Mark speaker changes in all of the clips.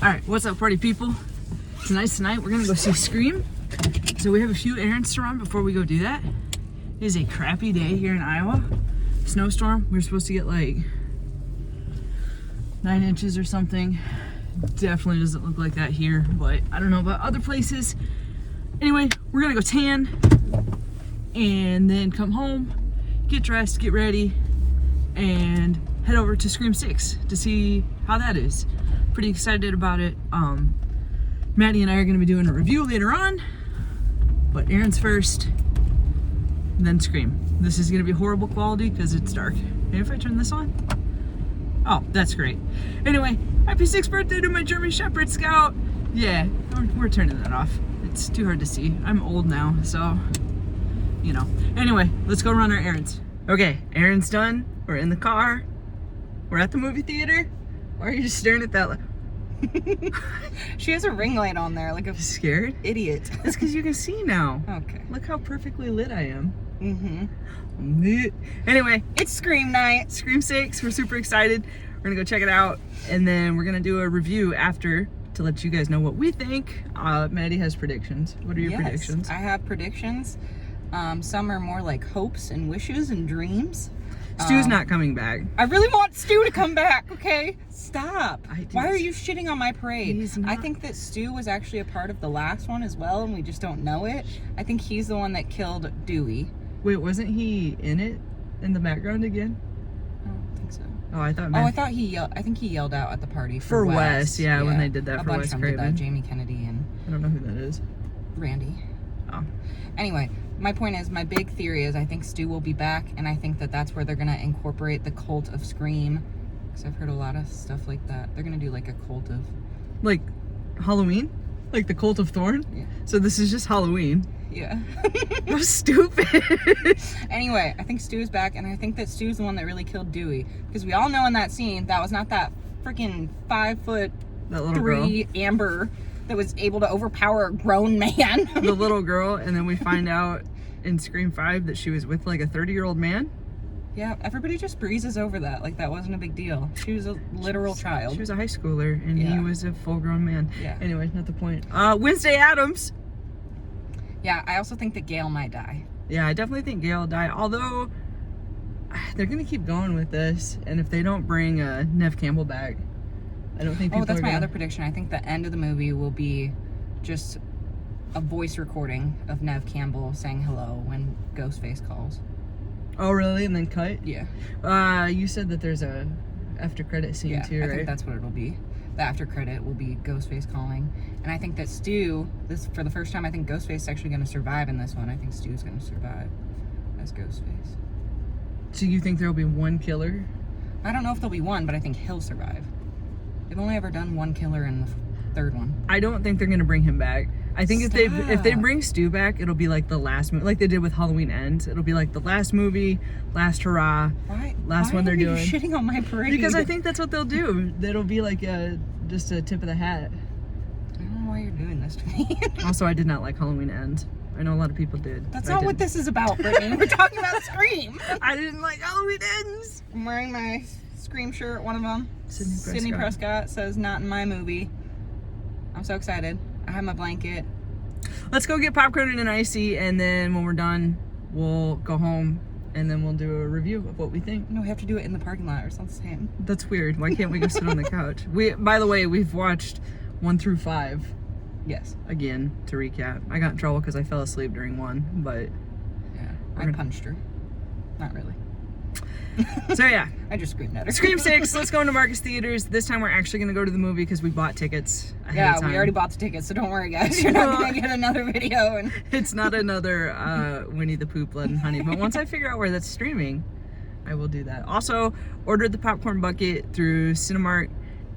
Speaker 1: Alright, what's up, party people? Tonight we're gonna go see Scream. So we have a few errands to run before we go do that. It is a crappy day here in Iowa. Snowstorm. We were supposed to get like 9 inches or something. Definitely doesn't look like that here, but I don't know about other places. Anyway, we're gonna go tan and then come home, get dressed, get ready, and head over to Scream 6 to see how that is. Pretty excited about it. Maddie and I are gonna be doing a review later on, but errands first, then Scream. This is gonna be horrible quality because it's dark. Maybe if I turn this on? Oh, that's great. Anyway, happy 6th birthday to my German Shepherd Scout. Yeah, we're turning that off. It's too hard to see. I'm old now, so, you know. Anyway, let's go run our errands. Okay, errands done. We're in the car. We're at the movie theater. Why are you just staring at that?
Speaker 2: She has a ring light on there, like a
Speaker 1: Scared?
Speaker 2: idiot.
Speaker 1: That's because you can see now.
Speaker 2: Okay.
Speaker 1: Look how perfectly lit I am.
Speaker 2: Mm-hmm.
Speaker 1: Anyway,
Speaker 2: It's Scream night.
Speaker 1: Scream 6, we're super excited. We're gonna go check it out, and then we're gonna do a review after to let you guys know what we think. Maddie has predictions. What are your predictions?
Speaker 2: I have predictions. Some are more like hopes and wishes and dreams.
Speaker 1: Stu's not coming back.
Speaker 2: I really want Stu to come back, okay? Stop.
Speaker 1: I do.
Speaker 2: Why are you shitting on my parade?
Speaker 1: He's not.
Speaker 2: I think that Stu was actually a part of the last one as well, and we just don't know it. I think he's the one that killed Dewey.
Speaker 1: Wait, wasn't he in it in the background again?
Speaker 2: I don't think so.
Speaker 1: Oh, I thought.
Speaker 2: I thought he yelled. I think he yelled out at the party
Speaker 1: For Wes, yeah, when they did that
Speaker 2: a
Speaker 1: for
Speaker 2: bunch
Speaker 1: Wes
Speaker 2: of them did that.
Speaker 1: Craven.
Speaker 2: Jamie Kennedy and
Speaker 1: I don't know who that is.
Speaker 2: Randy.
Speaker 1: Oh.
Speaker 2: Anyway, my point is, my big theory is I think Stu will be back, and I think that that's where they're gonna incorporate the cult of Scream. Because I've heard a lot of stuff like that. They're gonna do like a cult of.
Speaker 1: Like Halloween? Like the Cult of Thorn?
Speaker 2: Yeah.
Speaker 1: So this is just Halloween.
Speaker 2: Yeah.
Speaker 1: How stupid.
Speaker 2: Anyway, I think Stu's back, and I think that Stu's the one that really killed Dewey. Because we all know in that scene that was not that freaking 5'3"
Speaker 1: That little girl.
Speaker 2: Amber that was able to overpower a grown man.
Speaker 1: The little girl, and then we find out in Scream 5 that she was with like a 30-year-old man.
Speaker 2: Yeah, everybody just breezes over that like that wasn't a big deal. She was a literal child.
Speaker 1: She was a high schooler, and he
Speaker 2: Yeah.
Speaker 1: was a full-grown man.
Speaker 2: Yeah.
Speaker 1: Anyway, not the point. Wednesday Addams.
Speaker 2: Yeah, I also think that Gail might die.
Speaker 1: Yeah, I definitely think Gail will die. Although they're gonna keep going with this, and if they don't bring Nev Campbell back, I don't think people.
Speaker 2: Oh, that's
Speaker 1: are
Speaker 2: my
Speaker 1: gonna...
Speaker 2: other prediction. I think the end of the movie will be just a voice recording of Nev Campbell saying hello when Ghostface calls.
Speaker 1: Oh, really? And then cut?
Speaker 2: Yeah.
Speaker 1: You said that there's a after credit scene
Speaker 2: Yeah,
Speaker 1: too,
Speaker 2: I
Speaker 1: right?
Speaker 2: think that's what it'll be. The after credit will be Ghostface calling. And I think that Stu, this for the first time, I think Ghostface is actually going to survive in this one. I think Stu's going to survive as Ghostface.
Speaker 1: So you think there'll be one killer?
Speaker 2: I don't know if there'll be one, but I think he'll survive. They've only ever done one killer in the third one.
Speaker 1: I don't think they're gonna bring him back. I think if they
Speaker 2: Stop.
Speaker 1: bring Stu back, it'll be like the last movie, like they did with Halloween Ends. It'll be like the last movie, last hurrah.
Speaker 2: Why?
Speaker 1: Last one they're
Speaker 2: Why are
Speaker 1: doing.
Speaker 2: you shitting on my parade?
Speaker 1: Because I think that's what they'll do. That'll be like just a tip of the hat.
Speaker 2: I don't know why you're doing this to me.
Speaker 1: Also, I did not like Halloween Ends. I know a lot of people did.
Speaker 2: That's
Speaker 1: but I
Speaker 2: not what
Speaker 1: didn't.
Speaker 2: this is about, Brittany. We're talking about Scream.
Speaker 1: I didn't like Halloween Ends.
Speaker 2: I'm wearing my Scream shirt, one of them.
Speaker 1: Sydney
Speaker 2: Prescott says, "Not in my movie." I'm so excited. I have my blanket.
Speaker 1: Let's go get popcorn and an icy, and then when we're done, we'll go home, and then we'll do a review of what we think.
Speaker 2: No, we have to do it in the parking lot or something.
Speaker 1: That's weird. Why can't we go sit on the couch? By the way, we've watched 1 through 5
Speaker 2: Yes.
Speaker 1: again to recap. I got in trouble because I fell asleep during 1, but
Speaker 2: Yeah.
Speaker 1: We're
Speaker 2: I punched her. Not really.
Speaker 1: so yeah.
Speaker 2: I just screamed at her.
Speaker 1: Scream 6. Let's go into Marcus Theaters. This time we're actually gonna go to the movie because we bought tickets ahead
Speaker 2: Yeah,
Speaker 1: of time.
Speaker 2: we already bought the tickets, so don't worry, guys. You're not gonna get another video. And
Speaker 1: It's not another Winnie the Pooh, Blood and Honey, but once I figure out where that's streaming, I will do that. Also, ordered the popcorn bucket through Cinemark,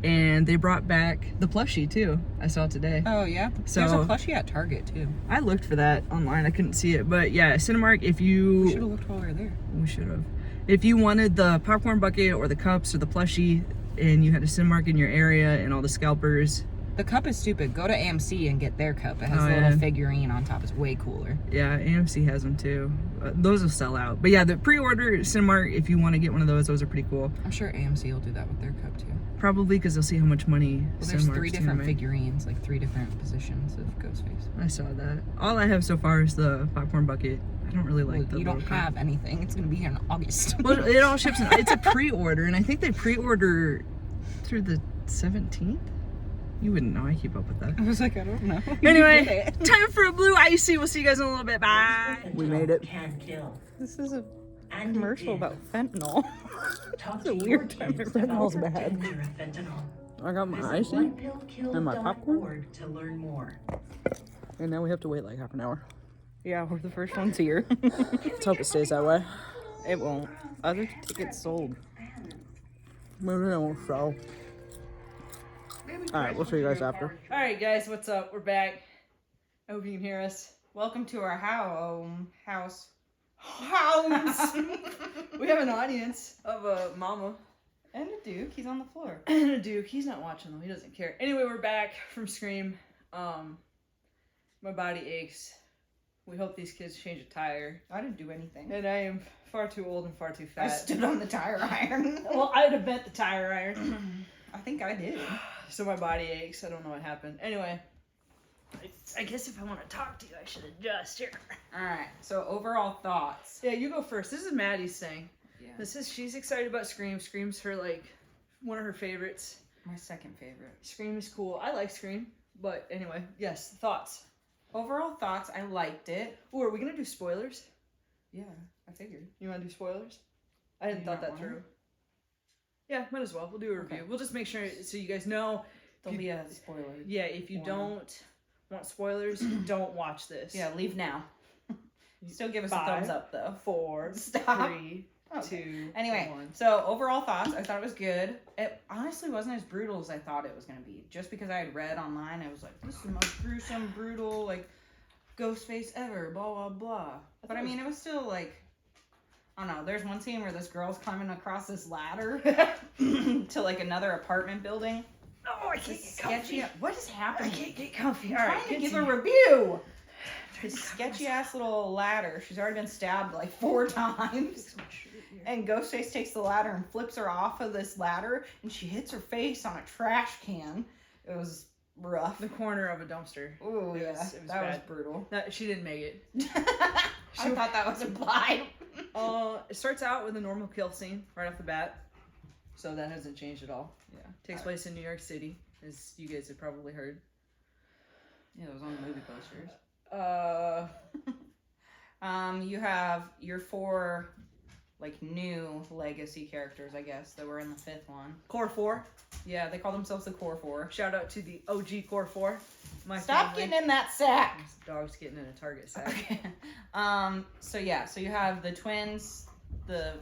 Speaker 1: and they brought back the plushie too. I saw it today.
Speaker 2: oh yeah,
Speaker 1: So-
Speaker 2: there's a plushie at Target too.
Speaker 1: I looked for that online. I couldn't see it, but yeah, Cinemark. If
Speaker 2: We should
Speaker 1: you,
Speaker 2: have looked while we were there.
Speaker 1: we should have. If you wanted the popcorn bucket or the cups or the plushie, and you had a Cinemark in your area and all the scalpers,
Speaker 2: The cup is stupid. Go to AMC and get their cup. It has
Speaker 1: Oh,
Speaker 2: a little
Speaker 1: yeah.
Speaker 2: figurine on top. It's way cooler.
Speaker 1: Yeah, AMC has them too. Those will sell out. But yeah, the pre-order Cinemark, if you want to get one of those are pretty cool.
Speaker 2: I'm sure AMC will do that with their cup too.
Speaker 1: Probably because they'll see how much money
Speaker 2: Well, there's
Speaker 1: Cinemark's
Speaker 2: 3 different
Speaker 1: gonna make.
Speaker 2: figurines, like 3 different positions of Ghostface.
Speaker 1: I saw that. All I have so far is the popcorn bucket. I don't really like the
Speaker 2: You don't
Speaker 1: little cup.
Speaker 2: have anything. It's gonna be here in August.
Speaker 1: Well, it all ships in. It's a pre-order, and I think they pre-order through the 17th. You wouldn't know. I keep up with that.
Speaker 2: I was like, I don't know.
Speaker 1: Anyway, time for a blue icy. We'll see you guys in a little bit. Bye. We made it.
Speaker 3: Can kill.
Speaker 2: This is a
Speaker 3: And
Speaker 2: commercial
Speaker 3: it
Speaker 2: about
Speaker 3: is.
Speaker 2: fentanyl.
Speaker 3: Talk
Speaker 2: a
Speaker 3: to
Speaker 2: weird
Speaker 3: your
Speaker 2: time
Speaker 3: kids
Speaker 2: for
Speaker 3: about
Speaker 1: fentanyl's
Speaker 3: the
Speaker 1: bad.
Speaker 3: danger of fentanyl.
Speaker 1: I got my
Speaker 3: Visit
Speaker 1: icy, and my popcorn,
Speaker 3: onepillkill.org to learn more.
Speaker 1: and now we have to wait like half an hour.
Speaker 2: Yeah, we're the first ones here.
Speaker 1: Let's hope it stays that way.
Speaker 2: It won't. Other tickets sold.
Speaker 1: Maybe it won't sell. All right, we'll see you guys after. All right, guys, what's up? We're back. I hope you can hear us.
Speaker 2: Welcome to our house.
Speaker 1: House. We have an audience of a mama
Speaker 2: And a Duke. He's on the floor.
Speaker 1: and a Duke. He's not watching them. He doesn't care. Anyway, we're back from Scream. My body aches. We hope these kids change a tire.
Speaker 2: I didn't do anything.
Speaker 1: And I am far too old and far too
Speaker 2: I
Speaker 1: fat.
Speaker 2: stood on the tire iron.
Speaker 1: Well, I'd have bent the tire iron.
Speaker 2: I think I did.
Speaker 1: So my body aches. I don't know what happened. Anyway, I guess if I want to talk to you, I should adjust here.
Speaker 2: Alright, so overall thoughts.
Speaker 1: Yeah, you go first. This is Maddie's thing.
Speaker 2: Yeah.
Speaker 1: She's excited about Scream. Scream's her, like, one of her favorites.
Speaker 2: My second favorite.
Speaker 1: Scream is cool. I like Scream. But anyway, yes, thoughts.
Speaker 2: Overall thoughts, I liked it.
Speaker 1: Ooh, are we going to do spoilers?
Speaker 2: Yeah, I figured.
Speaker 1: You want to do spoilers? I hadn't
Speaker 2: you
Speaker 1: thought
Speaker 2: not
Speaker 1: that
Speaker 2: wanna?
Speaker 1: through. Yeah, might as well. We'll do a review.
Speaker 2: Okay.
Speaker 1: We'll just make sure so you guys know.
Speaker 2: There'll be a spoiler.
Speaker 1: Yeah, if you
Speaker 2: Warning.
Speaker 1: don't want spoilers, don't watch this.
Speaker 2: Yeah, leave now. Still give us a
Speaker 1: 5,
Speaker 2: thumbs up though.
Speaker 1: 4,
Speaker 2: Stop.
Speaker 1: 3,
Speaker 2: Okay.
Speaker 1: 2,
Speaker 2: Anyway,
Speaker 1: 1.
Speaker 2: so overall thoughts, I thought it was good. It honestly wasn't as brutal as I thought it was going to be. Just because I had read online, I was like, this is the most gruesome, brutal, like, Ghostface ever, blah, blah, blah. But I mean, it was still like, I don't know, there's one scene where this girl's climbing across this ladder to like another apartment building.
Speaker 1: Oh, I can't
Speaker 2: It's
Speaker 1: get comfy.
Speaker 2: sketchy. What is happening?
Speaker 1: I can't get comfy.
Speaker 2: I'm
Speaker 1: All right,
Speaker 2: trying to give a
Speaker 1: continue.
Speaker 2: review. This sketchy ass little ladder. She's already been stabbed like 4 times. And Ghostface takes the ladder and flips her off of this ladder, and she hits her face on a trash can. It was rough.
Speaker 1: The corner of a dumpster.
Speaker 2: Ooh,
Speaker 1: It
Speaker 2: yeah,
Speaker 1: was
Speaker 2: that
Speaker 1: bad.
Speaker 2: was brutal.
Speaker 1: No, she didn't make it.
Speaker 2: I thought that was implied.
Speaker 1: It starts out with a normal kill scene right off the bat, so that hasn't changed at all.
Speaker 2: Yeah,
Speaker 1: Takes place in New York City, as you guys have probably heard.
Speaker 2: Yeah, it was on the movie posters. You have your 4 like new legacy characters, I guess, that were in the 5th one.
Speaker 1: Core 4.
Speaker 2: Yeah, they call themselves the Core 4.
Speaker 1: Shout out to the OG Core 4. My
Speaker 2: Stop
Speaker 1: family.
Speaker 2: getting in that sack.
Speaker 1: This dog's getting in a Target sack.
Speaker 2: Okay. So yeah, so you have the twins, the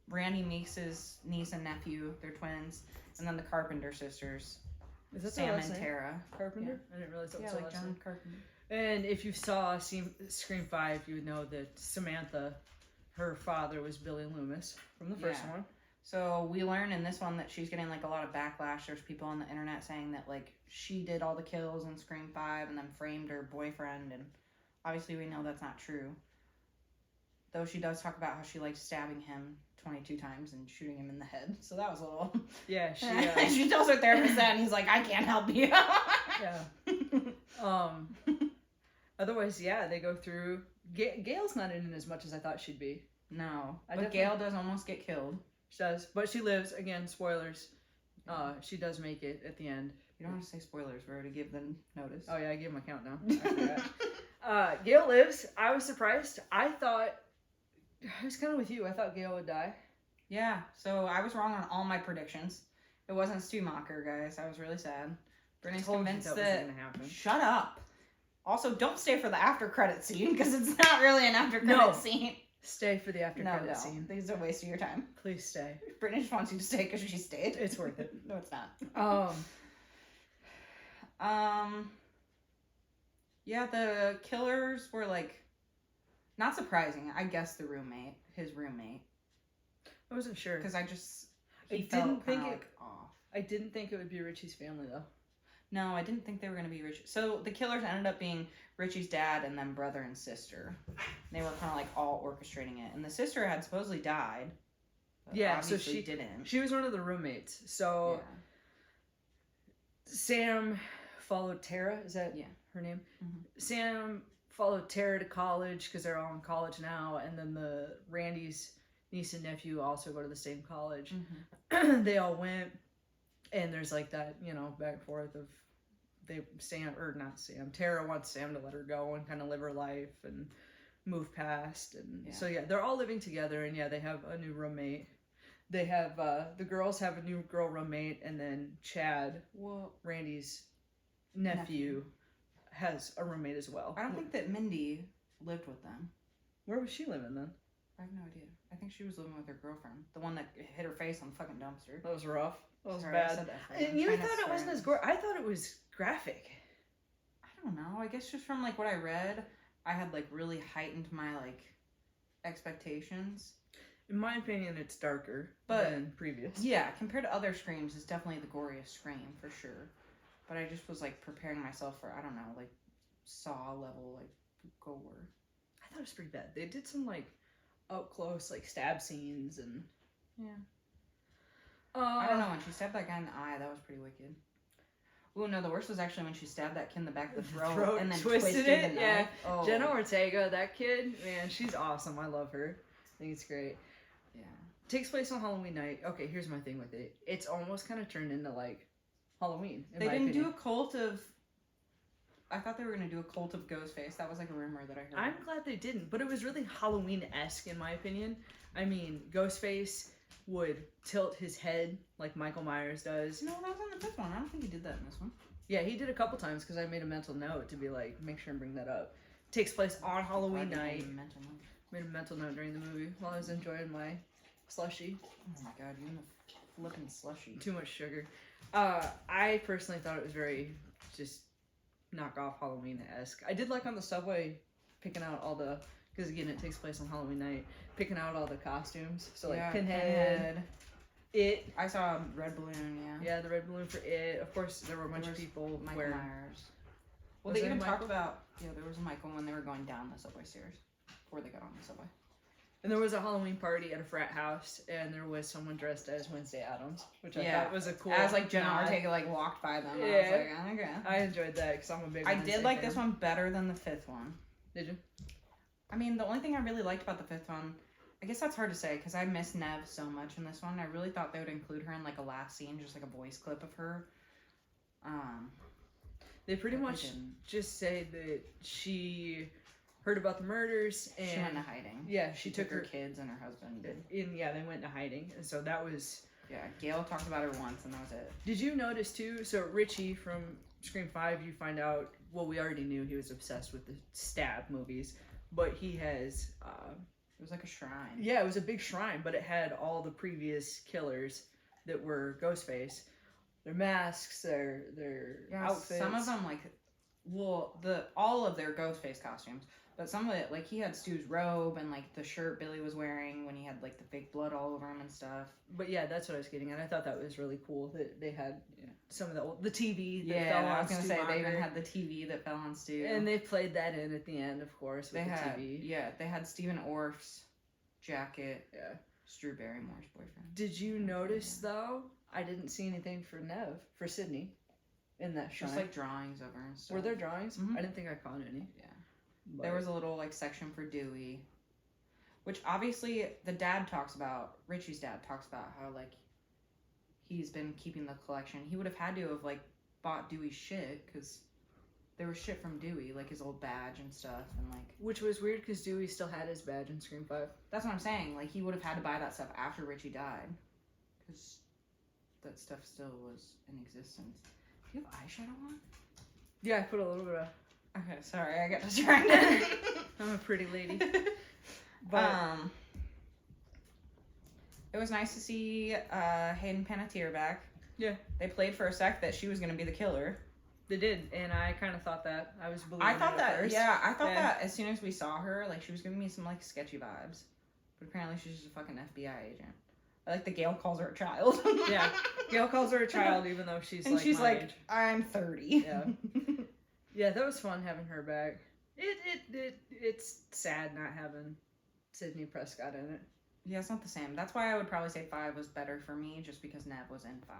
Speaker 2: Randy Meeks's niece and nephew, they're twins, and then the Carpenter sisters,
Speaker 1: Is that
Speaker 2: Sam
Speaker 1: their last
Speaker 2: and
Speaker 1: name?
Speaker 2: Tara.
Speaker 1: Carpenter? I didn't realize that was
Speaker 2: Yeah,
Speaker 1: their
Speaker 2: like
Speaker 1: last
Speaker 2: John
Speaker 1: name.
Speaker 2: Carpenter.
Speaker 1: And if you saw Scream 5, you would know that Samantha, her father was Billy Loomis from the first
Speaker 2: Yeah.
Speaker 1: one.
Speaker 2: So we learn in this one that she's getting like a lot of backlash. There's people on the internet saying that like she did all the kills in Scream 5 and then framed her boyfriend, and obviously we know that's not true. Though she does talk about how she likes stabbing him 22 times and shooting him in the head. So that was a little...
Speaker 1: Yeah,
Speaker 2: she tells her therapist that, and he's like, I can't help you.
Speaker 1: yeah. Otherwise, yeah, they go through... Gail's not in it as much as I thought she'd be.
Speaker 2: No,
Speaker 1: I
Speaker 2: but
Speaker 1: definitely-
Speaker 2: Gail does almost get killed.
Speaker 1: She does, but she lives. Again, spoilers. She does make it at the end.
Speaker 2: You don't have to say spoilers. We're already give them notice.
Speaker 1: Oh yeah, I gave him a countdown. I forgot. Gail lives. I was surprised. I thought... I was kind of with you. I thought Gail would die.
Speaker 2: Yeah, so I was wrong on all my predictions. It wasn't Stu Macher, guys. I was really sad. Brittany's
Speaker 1: Told you
Speaker 2: convinced
Speaker 1: that
Speaker 2: that...
Speaker 1: wasn't gonna happen.
Speaker 2: Shut up. Also, don't stay for the after credit scene, because it's not really an after credit
Speaker 1: No.
Speaker 2: scene.
Speaker 1: Stay for the after credit scene.
Speaker 2: This is a waste of your time.
Speaker 1: Please stay.
Speaker 2: Brittany just wants you to stay because she stayed.
Speaker 1: It's worth it.
Speaker 2: No, it's not. Yeah, the killers were like, not surprising. I guess his roommate,
Speaker 1: I wasn't sure.
Speaker 2: because he
Speaker 1: I
Speaker 2: felt
Speaker 1: didn't think
Speaker 2: kinda,
Speaker 1: it-
Speaker 2: like, off.
Speaker 1: I didn't think it would be Richie's family though.
Speaker 2: No, I didn't think they were going to be Richie. So the killers ended up being Richie's dad and then brother and sister. They were kind of like all orchestrating it. And the sister had supposedly died. But
Speaker 1: Yeah, so
Speaker 2: obviously
Speaker 1: she
Speaker 2: didn't.
Speaker 1: She was one of the roommates. So
Speaker 2: Yeah.
Speaker 1: Sam followed Tara. Is that her name?
Speaker 2: Mhm.
Speaker 1: Sam followed Tara to college because they're all in college now. And then the Randy's niece and nephew also go to the same college.
Speaker 2: Mhm.
Speaker 1: They all went. And there's like that, back and forth of Tara wants Sam to let her go and kind of live her life and move past. And so, they're all living together. And they have a new roommate. They have, the girls have a new girl roommate. And then Chad, Randy's nephew, has a roommate as well.
Speaker 2: I don't think that Mindy lived with them.
Speaker 1: Where was she living then?
Speaker 2: I have no idea. I think she was living with her girlfriend. The one that hit her face on the fucking dumpster.
Speaker 1: That was rough. That was
Speaker 2: Sorry, I
Speaker 1: bad.
Speaker 2: said that for you.
Speaker 1: And you thought it wasn't as I thought it was graphic.
Speaker 2: I don't know. I guess just from like what I read, I had like really heightened my like expectations.
Speaker 1: In my opinion, it's darker than previous.
Speaker 2: Yeah, compared to other Screams, it's definitely the goriest Scream for sure. But I just was like preparing myself for, I don't know, like Saw level like gore.
Speaker 1: I thought it was pretty bad. They did some like up close like stab scenes and
Speaker 2: I don't know, when she stabbed that guy in the eye, that was pretty wicked. Ooh, no, the worst was actually when she stabbed that kid in the back of the throat and then twisted
Speaker 1: it.
Speaker 2: the
Speaker 1: Yeah,
Speaker 2: knife. Oh.
Speaker 1: Jenna Ortega, that kid, man, she's awesome. I love her. I think it's great.
Speaker 2: Yeah.
Speaker 1: Takes place on Halloween night. Okay, here's my thing with it. It's almost kind of turned into like Halloween.
Speaker 2: They didn't do a cult of. I thought they were gonna do a cult of Ghostface. That was like a rumor that I heard.
Speaker 1: I'm glad they didn't, but it was really Halloween-esque in my opinion. I mean, Ghostface would tilt his head like Michael Myers does.
Speaker 2: No, that was in the fifth one. I don't think he did that in this one.
Speaker 1: Yeah, he did a couple times because I made a mental note to be like, make sure and bring that up. Takes place on Halloween night. Made a mental note during the movie while I was enjoying my slushy.
Speaker 2: Oh my god, you and the flipping slushy.
Speaker 1: Too much sugar. I personally thought it was very just knockoff Halloween-esque. I did like on the subway picking out all the, because again it takes place on Halloween night, picking out all the costumes. So like Pinhead. It.
Speaker 2: I saw a red balloon,
Speaker 1: Yeah, the red balloon for It. Of course, there were a bunch of people
Speaker 2: Michael Myers. Well,
Speaker 1: Was
Speaker 2: they
Speaker 1: there
Speaker 2: even
Speaker 1: Michael?
Speaker 2: talked about, there was a Michael when they were going down the subway stairs. Before they got on the subway.
Speaker 1: And there was a Halloween party at a frat house, and there was someone dressed as Wednesday Addams, which I thought was a cool.
Speaker 2: As like Jenna
Speaker 1: nod.
Speaker 2: Ortega like walked by them.
Speaker 1: Yeah.
Speaker 2: I was like, okay.
Speaker 1: I enjoyed that because I'm a big.
Speaker 2: I
Speaker 1: Wednesday
Speaker 2: did like
Speaker 1: fan.
Speaker 2: this one better than the fifth one.
Speaker 1: Did you?
Speaker 2: I mean, the only thing I really liked about the fifth one, I guess that's hard to say because I miss Nev so much in this one. I really thought they would include her in like a last scene, just like a voice clip of her.
Speaker 1: They pretty
Speaker 2: but they
Speaker 1: much
Speaker 2: didn't.
Speaker 1: just say that she heard about the murders and
Speaker 2: She went into hiding.
Speaker 1: yeah,
Speaker 2: She took her kids and her husband.
Speaker 1: they went into hiding, and so that was.
Speaker 2: Yeah, Gail talked about her once, and that was it.
Speaker 1: Did you notice too? So Richie from Scream 5, you find out. Well, we already knew he was obsessed with the stab movies, but he has.
Speaker 2: It was like a shrine.
Speaker 1: Yeah, it was a big shrine, but it had all the previous killers that were Ghostface. Their masks, their outfits.
Speaker 2: Some of them all of their Ghostface costumes, but some of it like he had Stu's robe and like the shirt Billy was wearing when he had like the fake blood all over him and stuff.
Speaker 1: But yeah, that's what I was getting at. I thought that was really cool that they had some of the TV. That
Speaker 2: Yeah,
Speaker 1: fell on
Speaker 2: I was gonna
Speaker 1: Stu
Speaker 2: say they even
Speaker 1: Macher.
Speaker 2: had the TV that fell on Stu,
Speaker 1: And they played that in at the end, of course, with
Speaker 2: they
Speaker 1: the
Speaker 2: had
Speaker 1: TV.
Speaker 2: they had Stephen Orff's jacket.
Speaker 1: Yeah.
Speaker 2: Drew Barrymore's boyfriend.
Speaker 1: Did you notice though? I didn't see anything for Sydney, in that shrine.
Speaker 2: Just like drawings of her and stuff.
Speaker 1: Were there drawings?
Speaker 2: Mhm.
Speaker 1: I didn't think I caught any.
Speaker 2: Yeah.
Speaker 1: But
Speaker 2: There was a little like section for Dewey, which obviously the dad talks about. Richie's dad talks about how like he's been keeping the collection. He would have had to have like bought Dewey's shit because there was shit from Dewey, like his old badge and stuff, and like.
Speaker 1: Which was weird because Dewey still had his badge in Scream 5.
Speaker 2: That's what I'm saying. Like he would have had to buy that stuff after Richie died, because that stuff still was in existence. Do you have eyeshadow on?
Speaker 1: Yeah, I put a little bit of.
Speaker 2: Okay, sorry, I got distracted.
Speaker 1: I'm a pretty lady. But
Speaker 2: it was nice to see Hayden Panettiere back.
Speaker 1: Yeah.
Speaker 2: They played for a sec that she was going to be the killer.
Speaker 1: They did, and I kind of thought that. I was believing
Speaker 2: I thought
Speaker 1: it
Speaker 2: that,
Speaker 1: at first.
Speaker 2: I thought that as soon as we saw her, like, she was giving me some, like, sketchy vibes. But apparently she's just a fucking FBI agent. I like the Gail calls her a child.
Speaker 1: Yeah, Gail calls her a child even though she's
Speaker 2: and
Speaker 1: like
Speaker 2: she's
Speaker 1: my
Speaker 2: like,
Speaker 1: age.
Speaker 2: I'm 30.
Speaker 1: Yeah. Yeah, that was fun having her back. It's sad not having Sydney Prescott in it.
Speaker 2: Yeah, it's not the same. That's why I would probably say 5 was better for me, just because Nev was in 5.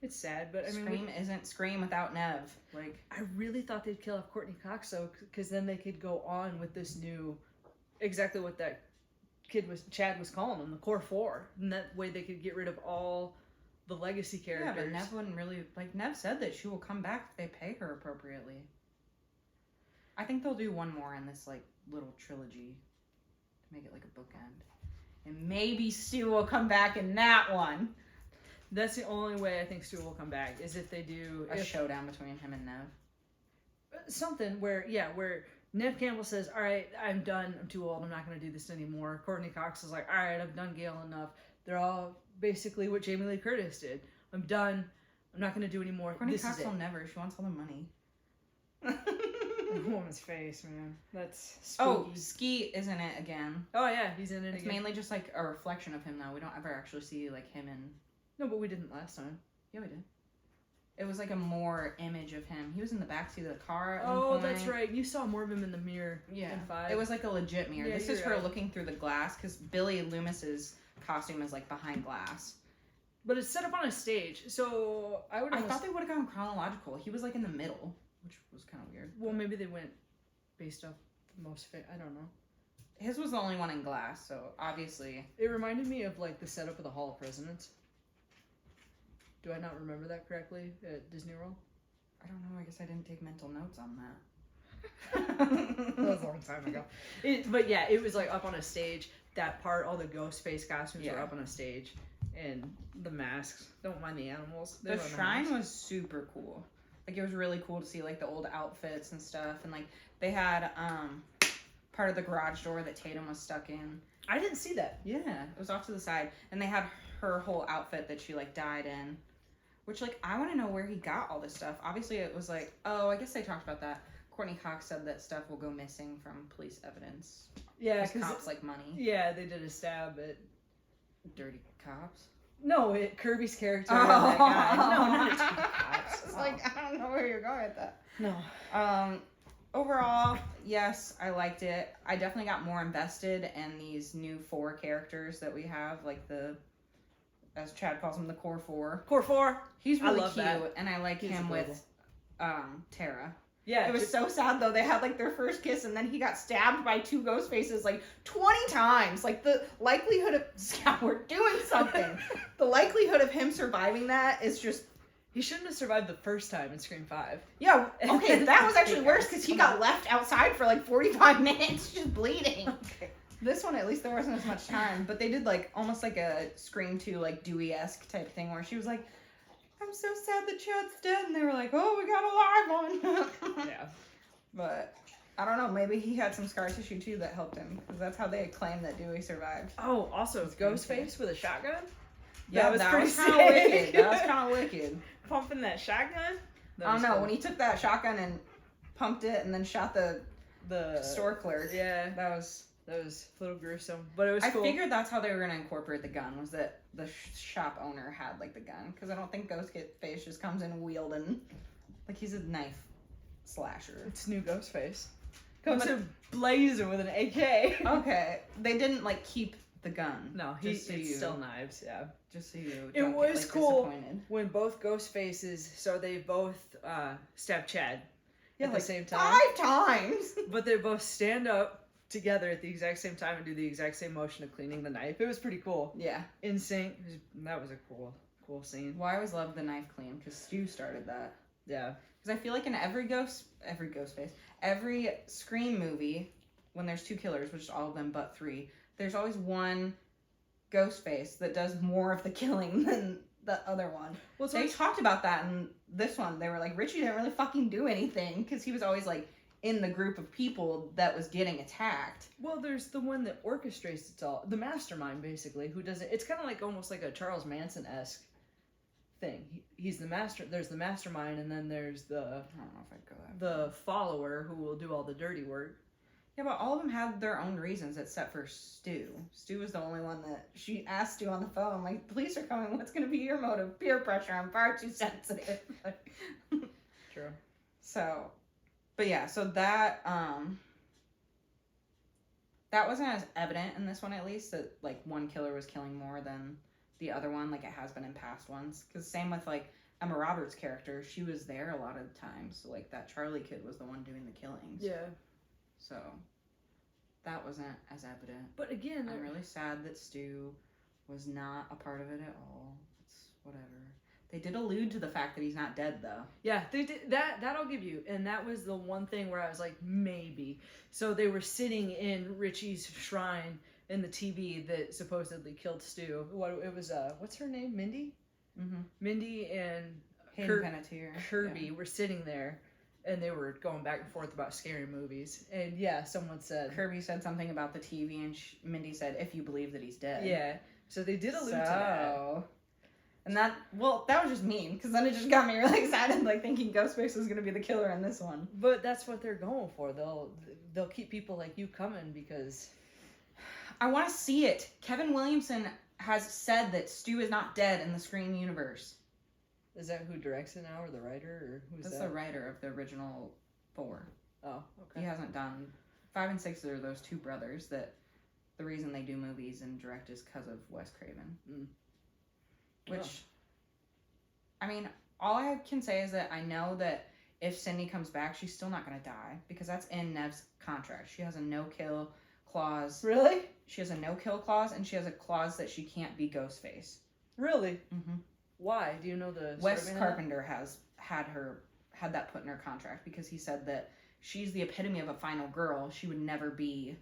Speaker 1: It's sad, but I mean,
Speaker 2: Scream isn't Scream without Nev. Like,
Speaker 1: I really thought they'd kill off Courtney Cox though, because then they could go on with this new, exactly what that Chad was calling them, the core 4, and that way they could get rid of all the legacy characters.
Speaker 2: yeah, but Nev wouldn't really, like, Nev said that she will come back if they pay her appropriately. I think they'll do one more in this, like, little trilogy to make it like a bookend. And maybe Stu will come back in that one.
Speaker 1: That's the only way I think Stu will come back, is if they do
Speaker 2: A showdown between him and Nev.
Speaker 1: something where Nev Campbell says, all right, I'm done, I'm too old, I'm not going to do this anymore. Courtney Cox is like, all right, I've done Gail enough. They're all basically what Jamie Lee Curtis did. I'm done, I'm not going to do anymore.
Speaker 2: Courtney
Speaker 1: This
Speaker 2: Cox
Speaker 1: is
Speaker 2: will
Speaker 1: it.
Speaker 2: never. She wants all the money.
Speaker 1: The woman's face, man. That's
Speaker 2: Oh,
Speaker 1: spooky.
Speaker 2: Ski is in it again.
Speaker 1: Oh yeah, he's in it
Speaker 2: It's
Speaker 1: again.
Speaker 2: mainly just like a reflection of him, though. We don't ever actually see like him in.
Speaker 1: No, but we didn't last time.
Speaker 2: Yeah, we did. It was like a more image of him. He was in the backseat of the car. At one
Speaker 1: Oh,
Speaker 2: point.
Speaker 1: that's right. You saw more of him in the mirror.
Speaker 2: Yeah,
Speaker 1: in 5.
Speaker 2: it was like a legit mirror.
Speaker 1: Yeah,
Speaker 2: This
Speaker 1: you're
Speaker 2: is her
Speaker 1: right.
Speaker 2: looking through the glass because Billy Loomis's costume is like behind glass.
Speaker 1: But it's set up on a stage, so I would.
Speaker 2: I
Speaker 1: Almost...
Speaker 2: thought they would have gone chronological. He was like in the middle, which was kind of weird.
Speaker 1: Well, maybe they went based off the most. I don't know.
Speaker 2: His was the only one in glass, so obviously.
Speaker 1: It reminded me of like the setup of the Hall of Presidents. Do I not remember that correctly at Disney World?
Speaker 2: I don't know. I guess I didn't take mental notes on
Speaker 1: That
Speaker 2: that.
Speaker 1: was a long time ago. But yeah, it was like up on a stage. That part, all the ghost face costumes were
Speaker 2: Yeah.
Speaker 1: up on a stage, and the masks. Don't mind the animals. They
Speaker 2: The
Speaker 1: were on
Speaker 2: shrine
Speaker 1: masks.
Speaker 2: was super cool. Like, it was really cool to see like the old outfits and stuff, and like they had part of the garage door that Tatum was stuck in.
Speaker 1: I didn't see that.
Speaker 2: Yeah, it was off to the side, and they had her whole outfit that she like died in. Which, like, I want to know where he got all this stuff. Obviously, it was like, oh, I guess they talked about that. Courtney Cox said that stuff will go missing from police evidence.
Speaker 1: Yeah,
Speaker 2: Because
Speaker 1: because
Speaker 2: cops like money.
Speaker 1: yeah, they did a stab at.
Speaker 2: Dirty cops.
Speaker 1: No, Kirby's character. And that guy. No, not at Dirty Cops.
Speaker 2: It's like, I don't know where you're going with that.
Speaker 1: No.
Speaker 2: Overall, yes, I liked it. I definitely got more invested in these new 4 characters that we have, like the, as Chad calls them, the core 4.
Speaker 1: Core 4.
Speaker 2: He's
Speaker 1: I
Speaker 2: really
Speaker 1: love
Speaker 2: cute,
Speaker 1: that.
Speaker 2: and I like
Speaker 1: He's
Speaker 2: him
Speaker 1: adorable.
Speaker 2: with Tara.
Speaker 1: Yeah,
Speaker 2: It was so sad though. They had like their first kiss, and then he got stabbed by 2 ghost faces like 20 times. Like the likelihood of Scout, we're doing something. The likelihood of him surviving that is just.
Speaker 1: He shouldn't have survived the first time in Scream 5.
Speaker 2: Yeah, okay, that was actually worse because he got left outside for like 45 minutes just bleeding.
Speaker 1: Okay.
Speaker 2: This one, at least there wasn't as much time, but they did like almost like a Scream 2 like Dewey-esque type thing where she was like, I'm so sad that Chad's dead, and they were like, oh, we got a live one.
Speaker 1: Yeah.
Speaker 2: But I don't know, maybe he had some scar tissue too that helped him, because that's how they claim that Dewey survived.
Speaker 1: Oh, also, Ghostface with a shotgun?
Speaker 2: Yeah,
Speaker 1: was
Speaker 2: that
Speaker 1: pretty
Speaker 2: was kind of
Speaker 1: sick.
Speaker 2: wicked. That was kind of wicked.
Speaker 1: Pumping that shotgun? That
Speaker 2: I
Speaker 1: was
Speaker 2: don't know,
Speaker 1: cool.
Speaker 2: when he took that shotgun and pumped it and then shot the store clerk.
Speaker 1: Yeah,
Speaker 2: That was.
Speaker 1: that was a little gruesome, but it was
Speaker 2: I
Speaker 1: cool.
Speaker 2: figured that's how they were gonna incorporate the gun, was that the shop owner had like the gun, because I don't think Ghostface just comes in wielding, like he's a knife slasher.
Speaker 1: It's new Ghostface. Comes
Speaker 2: But-
Speaker 1: in blazing with an AK.
Speaker 2: Okay, they didn't like keep the gun.
Speaker 1: No,
Speaker 2: Just so
Speaker 1: it's
Speaker 2: you-
Speaker 1: still knives, yeah.
Speaker 2: Just so you.
Speaker 1: It
Speaker 2: don't get,
Speaker 1: was
Speaker 2: like,
Speaker 1: cool.
Speaker 2: disappointed.
Speaker 1: When both Ghostfaces, so they both stab Chad
Speaker 2: Yeah,
Speaker 1: at
Speaker 2: like
Speaker 1: the same time.
Speaker 2: 5 times.
Speaker 1: But they both stand up together at the exact same time and do the exact same motion of cleaning the knife. It was pretty cool.
Speaker 2: Yeah.
Speaker 1: In sync. That was a cool scene.
Speaker 2: Well, I always loved the knife clean because Stu started that.
Speaker 1: Yeah.
Speaker 2: Because I feel like in every Ghostface, every Scream movie, when there's 2 killers, which is all of them but 3, there's always one Ghostface that does more of the killing than the other one.
Speaker 1: Well,
Speaker 2: They talked about that in this one. They were like, Richie didn't really fucking do anything because he was always like in the group of people that was getting attacked.
Speaker 1: well, there's the one that orchestrates it all, the mastermind basically, who does it. It's kind of like almost like a Charles Manson-esque thing. He's the master. There's the mastermind, and then there's the
Speaker 2: I don't know if I'd go that.
Speaker 1: follower who will do all the dirty work.
Speaker 2: Yeah, but all of them had their own reasons except for Stu. Stu was the only one that she asked Stu on the phone, like, police are coming, what's going to be your motive? Peer pressure, I'm far too sensitive.
Speaker 1: True.
Speaker 2: So, but yeah, so that wasn't as evident in this one, at least, that, like, one killer was killing more than the other one, like it has been in past ones. Because same with, like, Emma Roberts' character, she was there a lot of the times. So, like, that Charlie kid was the one doing the killings.
Speaker 1: Yeah.
Speaker 2: So, that wasn't as evident.
Speaker 1: But again,
Speaker 2: I'm really sad that Stu was not a part of it at all. It's whatever. They did allude to the fact that he's not dead, though.
Speaker 1: Yeah, they did that I'll give you. And that was the one thing where I was like, maybe. So they were sitting in Richie's shrine in the TV that supposedly killed Stu. It was what's her name? Mindy?
Speaker 2: Mm-hmm.
Speaker 1: Mindy and
Speaker 2: Hayden Panettiere.
Speaker 1: Kirby were sitting there, and they were going back and forth about scary movies. And yeah, someone said
Speaker 2: Kirby said something about the TV, and Mindy said, "If you believe that he's dead."
Speaker 1: Yeah, so they did allude to that.
Speaker 2: And that was just mean, because then it just got me really excited, like thinking Ghostface was gonna be the killer in this one.
Speaker 1: But that's what they're going for. They'll keep people like you coming because
Speaker 2: I want to see it. Kevin Williamson has said that Stu is not dead in the Scream universe.
Speaker 1: Is that who directs it now, or the writer, or who's
Speaker 2: That's
Speaker 1: that?
Speaker 2: the writer of the original 4.
Speaker 1: Oh, okay.
Speaker 2: He hasn't done 5 and 6. Are those two brothers that the reason they do movies and direct is because of Wes Craven. Which, I mean, all I can say is that I know that if Cindy comes back, she's still not going to die, because that's in Nev's contract. She has a no-kill clause.
Speaker 1: Really?
Speaker 2: She has a no-kill clause, and she has a clause that she can't be Ghostface.
Speaker 1: Really?
Speaker 2: Mm-hmm.
Speaker 1: Why? Do you know the
Speaker 2: Wes Carpenter has had that put in her contract, because he said that she's the epitome of a final girl. She would never be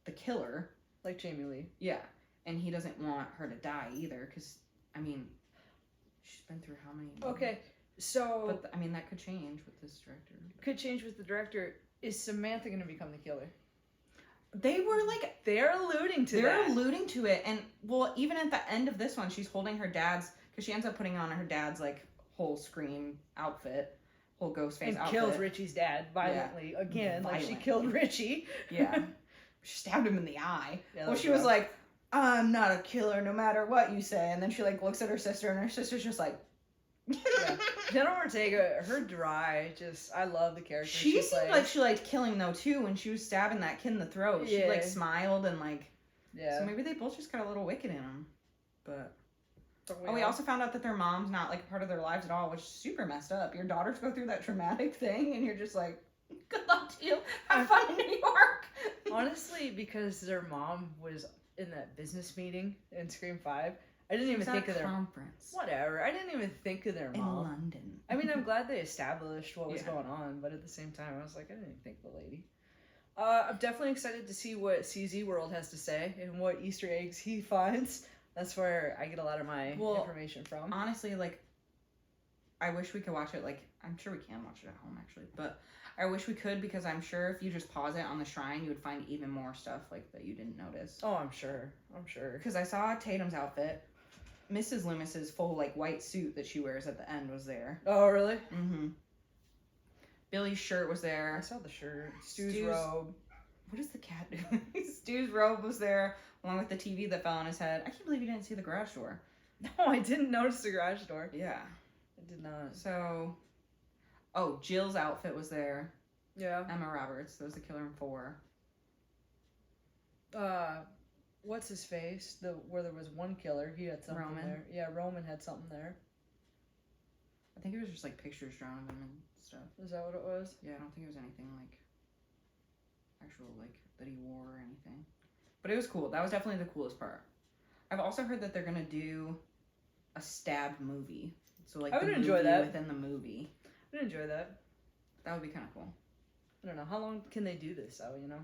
Speaker 2: the killer.
Speaker 1: Like Jamie Lee.
Speaker 2: Yeah. And he doesn't want her to die either, because, I mean, she's been through how many movies?
Speaker 1: Okay, so...
Speaker 2: But, I mean, that could change with this director.
Speaker 1: Could change with the director. Is Samantha going to become the killer?
Speaker 2: They were, like...
Speaker 1: They're alluding to that.
Speaker 2: They're alluding to it, and, well, even at the end of this one, she's holding her dad's... Because she ends up putting on her dad's, like, whole Scream outfit. Whole Ghostface outfit.
Speaker 1: And kills Richie's dad violently. Yeah. Again, like she killed Richie.
Speaker 2: Yeah. She stabbed him in the eye.
Speaker 1: Yeah,
Speaker 2: well, she was like, I'm not a killer no matter what you say. And then she, like, looks at her sister, and her sister's just like...
Speaker 1: Yeah. Jenna Ortega, her dry, I love the character
Speaker 2: she seemed like she liked killing, though, too, when she was stabbing that kid in the throat.
Speaker 1: Yeah.
Speaker 2: She, like, smiled and, like...
Speaker 1: Yeah.
Speaker 2: So maybe they both just got a little wicked in them. But... we also found out that their mom's not, like, a part of their lives at all, which is super messed up. Your daughters go through that traumatic thing, and you're just like, good luck to you. Have fun in New York.
Speaker 1: Honestly, because their mom was in that business meeting in Scream 5, I didn't even think of their...
Speaker 2: conference.
Speaker 1: Whatever. I didn't even think of their
Speaker 2: In
Speaker 1: mom.
Speaker 2: London.
Speaker 1: I mean, I'm glad they established what was
Speaker 2: Yeah.
Speaker 1: going on, but at the same time, I was like, I didn't even think of the lady. I'm definitely excited to see what CZ World has to say and what Easter eggs he finds. That's where I get a lot of my information from.
Speaker 2: Honestly, like, I wish we could watch it, like, I'm sure we can watch it at home, actually, but I wish we could, because I'm sure if you just pause it on the shrine, you would find even more stuff, like, that you didn't notice.
Speaker 1: Oh, I'm sure.
Speaker 2: Because I saw Tatum's outfit. Mrs. Loomis's full, like, white suit that she wears at the end was there.
Speaker 1: Oh, really?
Speaker 2: Mm-hmm. Billy's shirt was there.
Speaker 1: I saw the shirt. Stu's robe.
Speaker 2: What is the cat doing? Stu's robe was there, along with the TV that fell on his head. I can't believe you didn't see the garage door.
Speaker 1: No, I didn't notice the garage door.
Speaker 2: Yeah.
Speaker 1: I did not.
Speaker 2: So, Jill's outfit was there.
Speaker 1: Yeah.
Speaker 2: Emma Roberts. That was the killer in 4.
Speaker 1: What's his face? Where there was one killer, he had something
Speaker 2: Roman.
Speaker 1: there. Yeah, Roman had something there.
Speaker 2: I think it was just, like, pictures drawn of him and stuff.
Speaker 1: Is that what it was?
Speaker 2: Yeah, I don't think it was anything, like, actual, like, that he wore or anything. But it was cool. That was definitely the coolest part. I've also heard that they're gonna do a stabbed movie. So, like,
Speaker 1: I would
Speaker 2: the
Speaker 1: enjoy
Speaker 2: movie
Speaker 1: that.
Speaker 2: within the movie.
Speaker 1: I'd enjoy that.
Speaker 2: That would be kind of cool.
Speaker 1: I don't know. How long can they do this, though, you know?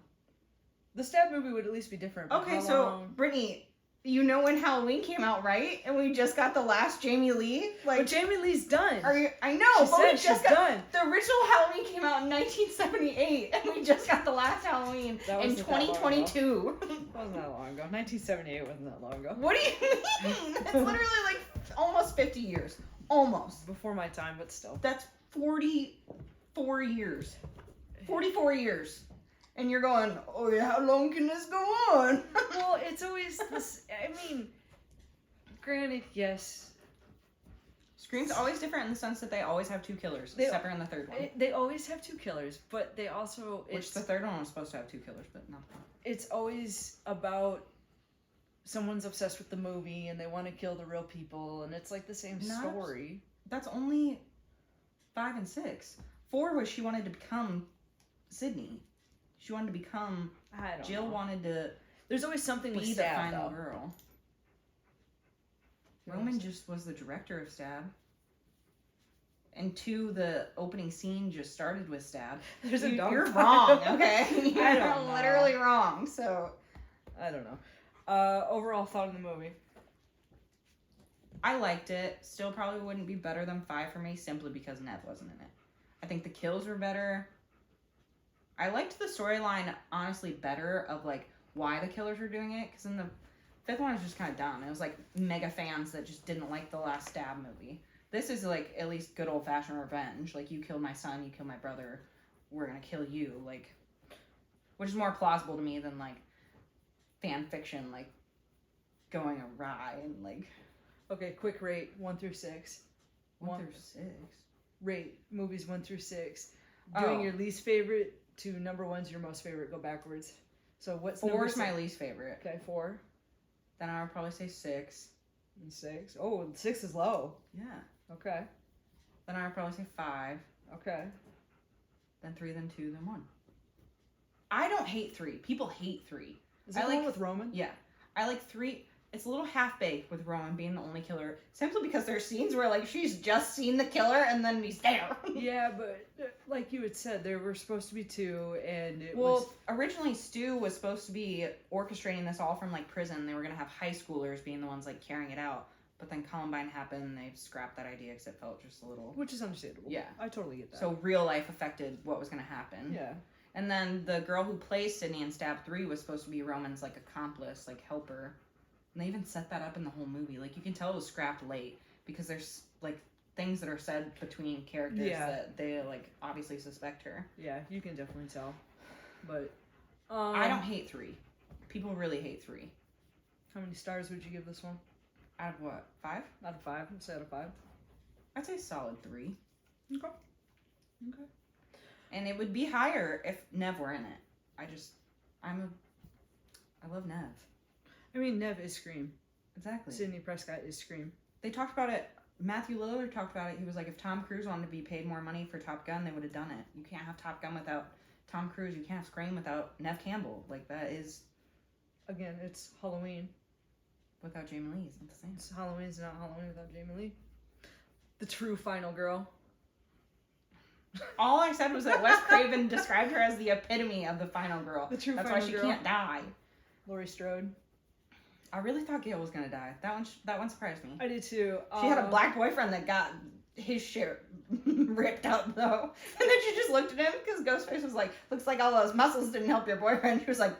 Speaker 1: The stab movie would at least be different. But
Speaker 2: Okay,
Speaker 1: how
Speaker 2: so,
Speaker 1: long...
Speaker 2: Brittany, you know when Halloween came out, right? And we just got the last Jamie Lee? Like,
Speaker 1: But Jamie Lee's done.
Speaker 2: I know,
Speaker 1: She
Speaker 2: but
Speaker 1: said
Speaker 2: we just
Speaker 1: she's
Speaker 2: got...
Speaker 1: done.
Speaker 2: The original Halloween came out in 1978, and we just got the last Halloween
Speaker 1: That
Speaker 2: in
Speaker 1: wasn't that long ago.
Speaker 2: 2022.
Speaker 1: Wasn't that long ago. 1978 wasn't that long ago.
Speaker 2: What do you mean? That's literally like almost 50 years. Almost.
Speaker 1: Before my time, but still.
Speaker 2: That's 44 years. 44 years. And you're going, oh yeah, how long can this go on?
Speaker 1: Well, it's always this. I mean, granted, yes,
Speaker 2: Scream's always different in the sense that they always have two killers, except for in the third one.
Speaker 1: they always have two killers, but they also
Speaker 2: Which the third one was supposed to have two killers, but not that.
Speaker 1: It's always about someone's obsessed with the movie and they want to kill the real people, and it's like the same story.
Speaker 2: That's only 5 and 6. 4 was she wanted to become Sydney. She wanted to become.
Speaker 1: I don't
Speaker 2: Jill
Speaker 1: know.
Speaker 2: wanted to
Speaker 1: There's always something with
Speaker 2: be the
Speaker 1: Stab,
Speaker 2: final
Speaker 1: though.
Speaker 2: girl.
Speaker 1: Yeah.
Speaker 2: Roman just was the director of Stab. And 2, the opening scene just started with Stab.
Speaker 1: There's a dog
Speaker 2: You're
Speaker 1: fight.
Speaker 2: wrong, okay? You're
Speaker 1: I don't know.
Speaker 2: literally wrong. So
Speaker 1: I don't know. Overall thought of the movie.
Speaker 2: I liked it. Still probably wouldn't be better than 5 for me simply because Nev wasn't in it. I think the kills were better. I liked the storyline honestly better of like why the killers were doing it, because in the 5th one was just kind of dumb. It was like mega fans that just didn't like the last Stab movie. This is like at least good old fashioned revenge. Like, you killed my son, you killed my brother, we're gonna kill you. Like, which is more plausible to me than like fan fiction like going awry and like.
Speaker 1: Okay, quick rate 1 through 6.
Speaker 2: 1 through 6.
Speaker 1: Rate movies 1 through 6. Doing your least favorite to number 1's your most favorite. Go backwards. So what's
Speaker 2: 4 is my least favorite.
Speaker 1: Okay, 4
Speaker 2: Then I would probably say 6.
Speaker 1: and 6. Oh, 6 is low.
Speaker 2: Yeah.
Speaker 1: Okay.
Speaker 2: Then I would probably say 5.
Speaker 1: Okay.
Speaker 2: Then 3. Then 2. Then 1. I don't hate 3. People hate 3.
Speaker 1: Is that
Speaker 2: I
Speaker 1: the one
Speaker 2: like-
Speaker 1: with Roman?
Speaker 2: Yeah. I like 3. It's a little half-baked with Roman being the only killer, simply because there's scenes where, like, she's just seen the killer and then he's there.
Speaker 1: Yeah, but like you had said, there were supposed to be 2, and it
Speaker 2: Well,
Speaker 1: was...
Speaker 2: originally Stu was supposed to be orchestrating this all from, like, prison. They were going to have high schoolers being the ones, like, carrying it out. But then Columbine happened and they scrapped that idea because it felt just a little...
Speaker 1: Which is understandable.
Speaker 2: Yeah.
Speaker 1: I totally get that.
Speaker 2: So real life affected what was going to happen.
Speaker 1: Yeah.
Speaker 2: And then the girl who plays Sydney in Stab 3 was supposed to be Roman's, like, accomplice, like, helper. And they even set that up in the whole movie. Like, you can tell it was scrapped late because there's, like, things that are said between characters that they, like, obviously suspect her.
Speaker 1: Yeah, you can definitely tell. But...
Speaker 2: I don't hate 3. People really hate 3.
Speaker 1: How many stars would you give this one?
Speaker 2: Out of what? 5?
Speaker 1: Out of 5. Let's say out of 5.
Speaker 2: I'd say solid 3.
Speaker 1: Okay. Okay.
Speaker 2: And it would be higher if Nev were in it. I love Nev.
Speaker 1: I mean, Nev is Scream.
Speaker 2: Exactly.
Speaker 1: Sidney Prescott is Scream.
Speaker 2: They talked about it. Matthew Lillard talked about it. He was like, if Tom Cruise wanted to be paid more money for Top Gun, they would have done it. You can't have Top Gun without Tom Cruise. You can't have Scream without Nev Campbell. Like, that is...
Speaker 1: Again, it's Halloween.
Speaker 2: Without Jamie Lee, it's not the same.
Speaker 1: It's Halloween's not Halloween without Jamie Lee. The true final girl.
Speaker 2: All I said was that Wes Craven described her as the epitome of the final girl.
Speaker 1: The true
Speaker 2: That's
Speaker 1: final
Speaker 2: why she
Speaker 1: girl.
Speaker 2: can't die.
Speaker 1: Laurie Strode.
Speaker 2: I really thought Gail was gonna die. That one surprised me.
Speaker 1: I did too.
Speaker 2: She had a black boyfriend that got his shit ripped up though, and then she just looked at him because Ghostface was like, "Looks like all those muscles didn't help your boyfriend." She was like,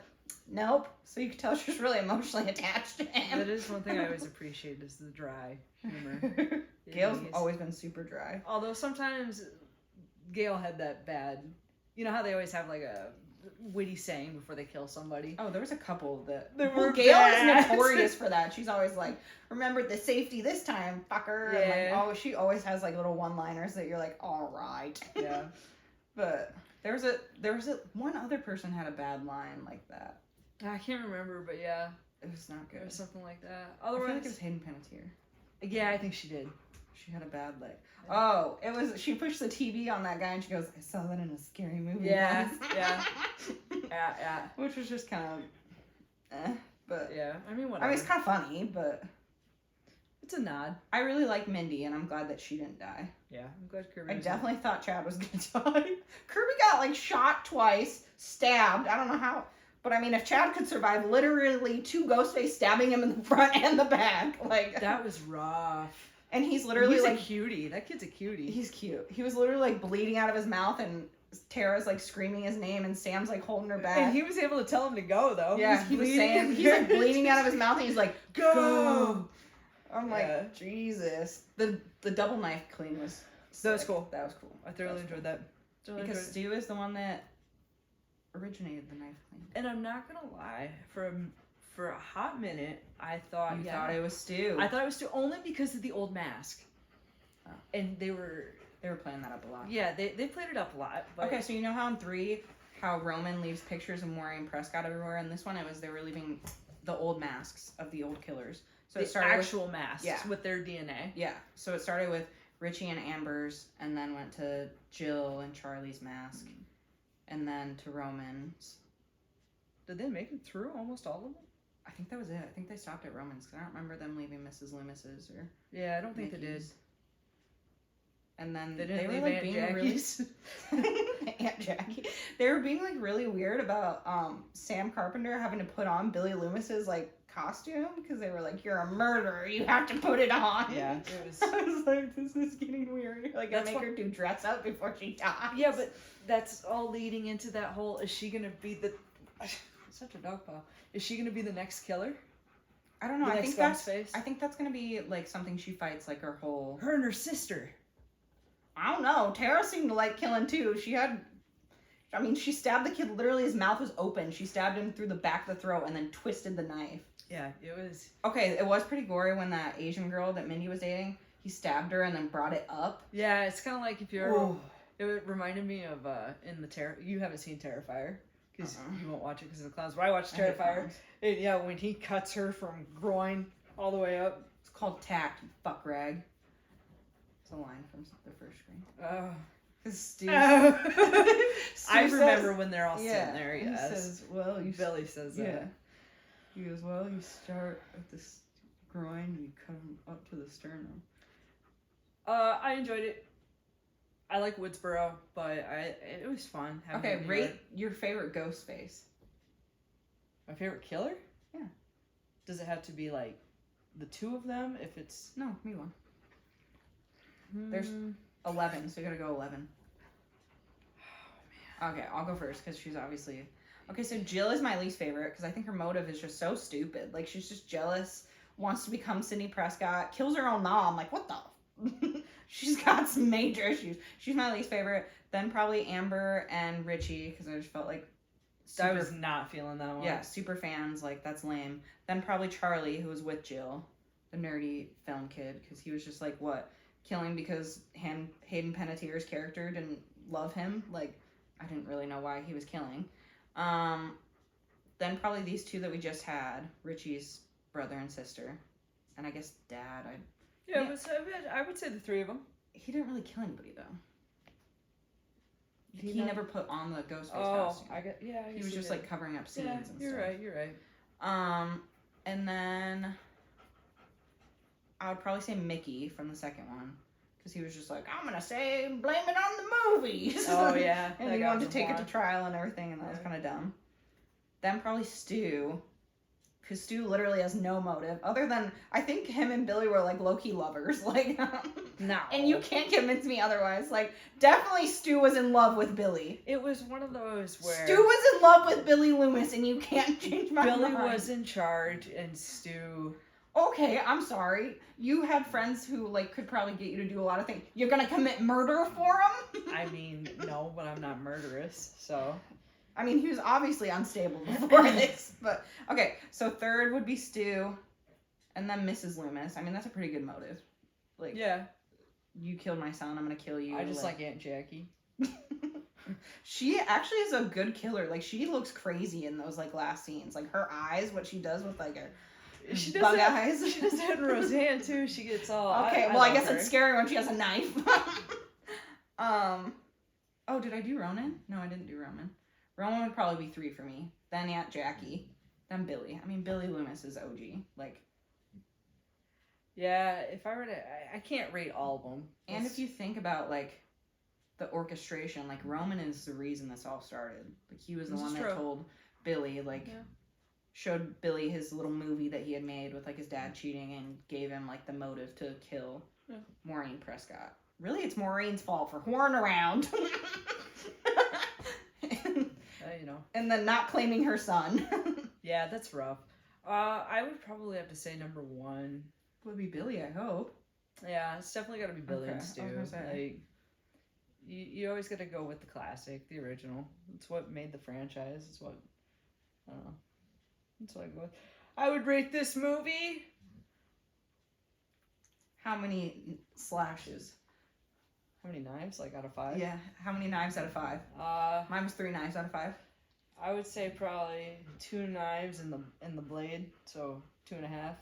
Speaker 2: "Nope." So you could tell she was really emotionally attached to him.
Speaker 1: That is one thing I always appreciate is the dry humor.
Speaker 2: Gail's
Speaker 1: It is.
Speaker 2: always been super dry.
Speaker 1: Although sometimes Gail had that bad. You know how they always have like a witty saying before they kill somebody?
Speaker 2: Oh, there was a couple that.
Speaker 1: They
Speaker 2: Well,
Speaker 1: were
Speaker 2: Gail
Speaker 1: bad.
Speaker 2: is notorious for that. She's always like, "Remember the safety this time, fucker." And
Speaker 1: Yeah.
Speaker 2: like, she always has like little one-liners that you're like, "All right."
Speaker 1: Yeah.
Speaker 2: But there was one other person had a bad line like that.
Speaker 1: I can't remember, but yeah,
Speaker 2: It was not
Speaker 1: or
Speaker 2: good.
Speaker 1: something like that.
Speaker 2: I feel like
Speaker 1: Otherwise,
Speaker 2: it was Hayden Panettiere.
Speaker 1: yeah, I think she did.
Speaker 2: She had a bad leg. Oh, it was. She pushed the TV on that guy, and she goes, "I saw that in a scary movie."
Speaker 1: Yeah,
Speaker 2: once."
Speaker 1: yeah. Yeah.
Speaker 2: Which was just kind of, but
Speaker 1: Yeah. I mean,
Speaker 2: I
Speaker 1: whatever.
Speaker 2: mean, it's kind of funny, but
Speaker 1: It's a nod.
Speaker 2: I really like Mindy, and I'm glad that she didn't die.
Speaker 1: Yeah, I'm glad Kirby.
Speaker 2: I
Speaker 1: was
Speaker 2: definitely thought Chad was gonna die. Kirby got like shot twice, stabbed. I don't know how, but I mean, if Chad could survive literally 2 Ghostface stabbing him in the front and the back, like
Speaker 1: That was rough.
Speaker 2: and he's literally
Speaker 1: He's
Speaker 2: like
Speaker 1: a cutie. That kid's a cutie.
Speaker 2: he's cute. He was literally like bleeding out of his mouth, and Tara's like screaming his name, and Sam's like holding her back.
Speaker 1: And he was able to tell him to go though.
Speaker 2: Yeah, he was saying he's like bleeding out of his mouth, and he's like,
Speaker 1: Go.
Speaker 2: I'm like,
Speaker 1: Yeah.
Speaker 2: Jesus. The double knife clean was
Speaker 1: That was
Speaker 2: sick.
Speaker 1: cool.
Speaker 2: That was cool.
Speaker 1: I thoroughly enjoyed that. Thoroughly
Speaker 2: Because
Speaker 1: enjoyed
Speaker 2: Stu is the one that originated the knife clean?
Speaker 1: And I'm not gonna lie, for a hot minute, I thought
Speaker 2: You thought it was Stu.
Speaker 1: I thought it was Stu only because of the old mask.
Speaker 2: Oh.
Speaker 1: And they were
Speaker 2: playing that up a lot.
Speaker 1: Yeah, they played it up a lot. But
Speaker 2: Okay, so you know how in 3, how Roman leaves pictures of Maureen Prescott everywhere? In this one, it was they were leaving the old masks of the old killers. So
Speaker 1: the
Speaker 2: it started
Speaker 1: actual masks
Speaker 2: yeah.
Speaker 1: with their DNA.
Speaker 2: Yeah, so it started with Richie and Amber's, and then went to Jill and Charlie's mask, and then to Roman's.
Speaker 1: Did they make it through almost all of them?
Speaker 2: I think that was it. I think they stopped at Roman's, because I don't remember them leaving Mrs. Loomis's or
Speaker 1: Yeah, I don't think they did.
Speaker 2: Mickey's. And then
Speaker 1: They didn't
Speaker 2: were
Speaker 1: leave
Speaker 2: like
Speaker 1: Aunt
Speaker 2: being
Speaker 1: Jackie's.
Speaker 2: Aunt Jackie. They were being like really weird about Sam Carpenter having to put on Billy Loomis's like costume, because they were like, "You're a murderer. You have to put it on."
Speaker 1: Yeah, it was.
Speaker 2: I was like, "This is getting weird." You're like,
Speaker 1: That's
Speaker 2: make her do dress up before she dies.
Speaker 1: Yeah, but that's all leading into that whole. Is she gonna be the? Such a dog pile. Is she gonna be the next killer?
Speaker 2: I don't know.
Speaker 1: The
Speaker 2: I
Speaker 1: next
Speaker 2: think that's gonna be like something she fights like her whole.
Speaker 1: Her and her sister.
Speaker 2: I don't know. Tara seemed to like killing too. She stabbed the kid. Literally, his mouth was open. She stabbed him through the back of the throat and then twisted the knife.
Speaker 1: Yeah, it was.
Speaker 2: Okay, it was pretty gory when that Asian girl that Mindy was dating, he stabbed her and then brought it up.
Speaker 1: Yeah, it's kind of like if you're. It reminded me of in the You haven't seen Terrifier because you won't watch it because of the clowns. But I watched Terrifier. And yeah, when he cuts her from groin all the way up.
Speaker 2: It's called tact. You fuck rag. It's a line from the first screen.
Speaker 1: Oh.
Speaker 2: Stu
Speaker 1: I remember
Speaker 2: says,
Speaker 1: when they're all sitting there. Yes.
Speaker 2: He says, "Well,
Speaker 1: Billy says that.
Speaker 2: Yeah. He goes, "Well, you start at this groin, and you cut him up to the sternum."
Speaker 1: I enjoyed it. I like Woodsboro, but it was fun.
Speaker 2: Okay, rate your favorite ghost face.
Speaker 1: My favorite killer?
Speaker 2: Yeah.
Speaker 1: Does it have to be like the two of them? If it's
Speaker 2: No, me one. There's 11, so you gotta go 11. Oh man. Okay, I'll go first because she's obviously. Okay, so Jill is my least favorite because I think her motive is just so stupid. Like, she's just jealous, wants to become Sidney Prescott, kills her own mom. Like, what the? She's got some major issues. She's my least favorite. Then probably Amber and Richie, because I just felt like
Speaker 1: I was not feeling that one.
Speaker 2: Yeah, super fans. Like, that's lame. Then probably Charlie, who was with Jill, the nerdy film kid, because he was just like, what? Killing because Hayden Panettiere's character didn't love him? Like, I didn't really know why he was killing. Then probably these two that we just had, Richie's brother and sister, and I guess dad.
Speaker 1: Yeah, I would say the three of them.
Speaker 2: He didn't really kill anybody though. He never put on the Ghostface costume. He was just like covering up scenes and stuff.
Speaker 1: You're right.
Speaker 2: And then I would probably say Mickey from the second one. Because he was just like, I'm going to blame it on the movies.
Speaker 1: Oh, yeah.
Speaker 2: And he wanted to take it to trial and everything, and that was kind of dumb. Then probably Stu. Because Stu literally has no motive. Other than, I think him and Billy were like low-key lovers. Like,
Speaker 1: no.
Speaker 2: And you can't convince me otherwise. Like, definitely Stu was in love with Billy.
Speaker 1: It was one of those where...
Speaker 2: Stu was in love with Billy Loomis, and you can't change my mind.
Speaker 1: Billy was in charge, and Stu...
Speaker 2: Okay, I'm sorry. You had friends who, like, could probably get you to do a lot of things. You're gonna commit murder for him?
Speaker 1: I mean, no, but I'm not murderous, so...
Speaker 2: I mean, he was obviously unstable before this, but... Okay, so third would be Stu, and then Mrs. Loomis. I mean, that's a pretty good motive. Like,
Speaker 1: yeah.
Speaker 2: You killed my son, I'm gonna kill you.
Speaker 1: I just like Aunt Jackie.
Speaker 2: She actually is a good killer. Like, she looks crazy in those, like, last scenes. Like, her eyes, what she does with, like, her... Bug eyes.
Speaker 1: She does that in Roseanne too. She gets all.
Speaker 2: Okay, I guess it's scary when she has a knife. Oh, did I do Ronan? No, I didn't do Ronan. Ronan would probably be 3 for me. Then Aunt Jackie. Then Billy. I mean, Billy Loomis is OG. Like.
Speaker 1: Yeah, if I were to, I can't rate all of them.
Speaker 2: And if you think about like the orchestration, like Roman is the reason this all started. Like he was the one that told Billy like. Yeah. Showed Billy his little movie that he had made with like his dad cheating and gave him like the motive to kill Maureen Prescott. Really, it's Maureen's fault for whoring around.
Speaker 1: You know.
Speaker 2: And then not claiming her son.
Speaker 1: Yeah, that's rough. I would probably have to say number 1
Speaker 2: would be Billy, I hope.
Speaker 1: Yeah, it's definitely got to be Billy and Stu.
Speaker 2: Like,
Speaker 1: you always got to go with the classic, the original. It's what made the franchise. It's what, I don't know. That's what I go with. I would rate this movie.
Speaker 2: How many slashes?
Speaker 1: How many knives? Like out of 5?
Speaker 2: Yeah. How many knives out of 5? Mine was 3 knives out of 5.
Speaker 1: I would say probably 2 knives in the blade, so 2.5.